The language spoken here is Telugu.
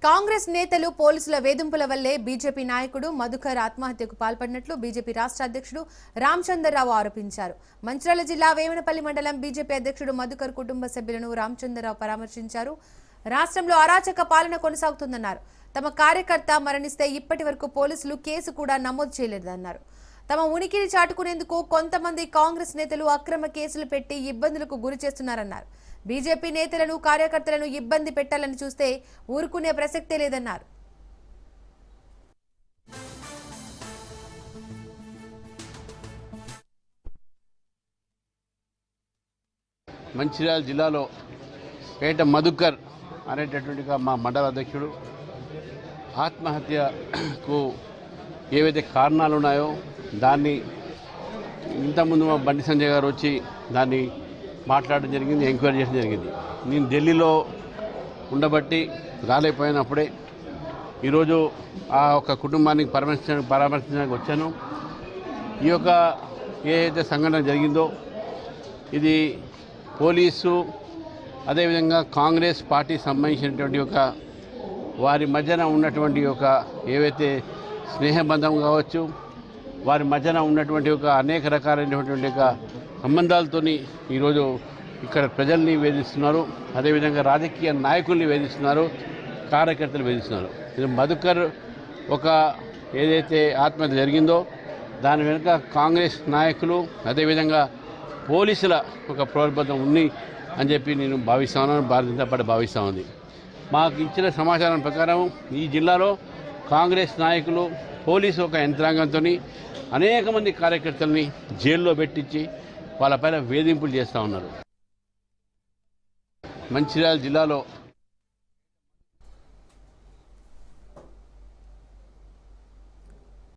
కాంగ్రెస్ నేతలు పోలీసుల వేధింపుల వల్లే బీజేపీ నాయకుడు మధుకర్ ఆత్మహత్యకు పాల్పడినట్లు బీజేపీ రాష్ట్ర అధ్యక్షుడు రామచంద్రరావు ఆరోపించారు. మంచిర్యాల జిల్లా వేమనపల్లి మండలం బీజేపీ అధ్యక్షుడు మధుకర్ కుటుంబ సభ్యులను రామచంద్రరావు పరామర్శించారు. రాష్ట్రంలో అరాచక పాలన కొనసాగుతుందన్నారు. తమ కార్యకర్త మరణిస్తే ఇప్పటి వరకు పోలీసులు కేసు కూడా నమోదు చేయలేదన్నారు. తమ ఉనికిని చాటుకునేందుకు కొంతమంది కాంగ్రెస్ నేతలు అక్రమ కేసులు పెట్టి ఇబ్బందులకు గురి చేస్తున్నారన్నారు. బీజేపీ నేతలను కార్యకర్తలను ఇబ్బంది పెట్టాలని చూస్తే ఊరుకునే ప్రసక్తే లేదన్నారు. మంచిర్యాల జిల్లాలో పేట మధుకర్ అనేటటువంటి మా మండల అధ్యక్షుడు ఆత్మహత్యకు ఏవైతే కారణాలు ఉన్నాయో దాన్ని ఇంతకుముందు మా బండి సంజయ్ గారు వచ్చి దాన్ని మాట్లాడడం జరిగింది, ఎంక్వైరీ చేయడం జరిగింది. నేను ఢిల్లీలో ఉండబట్టి రాలేకపోయినప్పుడే ఈరోజు ఆ ఒక కుటుంబానికి పరామర్శించడానికి వచ్చాను. ఈ యొక్క ఏదైతే సంఘటన జరిగిందో ఇది పోలీసు అదేవిధంగా కాంగ్రెస్ పార్టీ సంబంధించినటువంటి ఒక వారి మధ్యన ఉన్నటువంటి ఒక ఏవైతే స్నేహబంధం కావచ్చు, వారి మధ్యన ఉన్నటువంటి ఒక అనేక రకాలైనటువంటి ఒక సంబంధాలతోని ఈరోజు ఇక్కడ ప్రజల్ని వేధిస్తున్నారు, అదేవిధంగా రాజకీయ నాయకుల్ని వేధిస్తున్నారు, కార్యకర్తలు వేధిస్తున్నారు. ఇది మధుకర్ ఒక ఏదైతే ఆత్మహత్య జరిగిందో దాని వెనుక కాంగ్రెస్ నాయకులు అదేవిధంగా పోలీసుల ఒక ప్రోద్బలం ఉంది అని చెప్పి నేను భావిస్తున్నాను, భారతీయ జనతా పార్టీ భావిస్తూ ఉంది. మాకు ఇచ్చిన సమాచారం ప్రకారం ఈ జిల్లాలో కాంగ్రెస్ నాయకులు పోలీసు ఒక యంత్రాంగంతో అనేక మంది కార్యకర్తల్ని జైల్లో పెట్టించి వాళ్ళపైన వేధింపులు చేస్తూ ఉన్నారు. మంచిర్యాల జిల్లాలో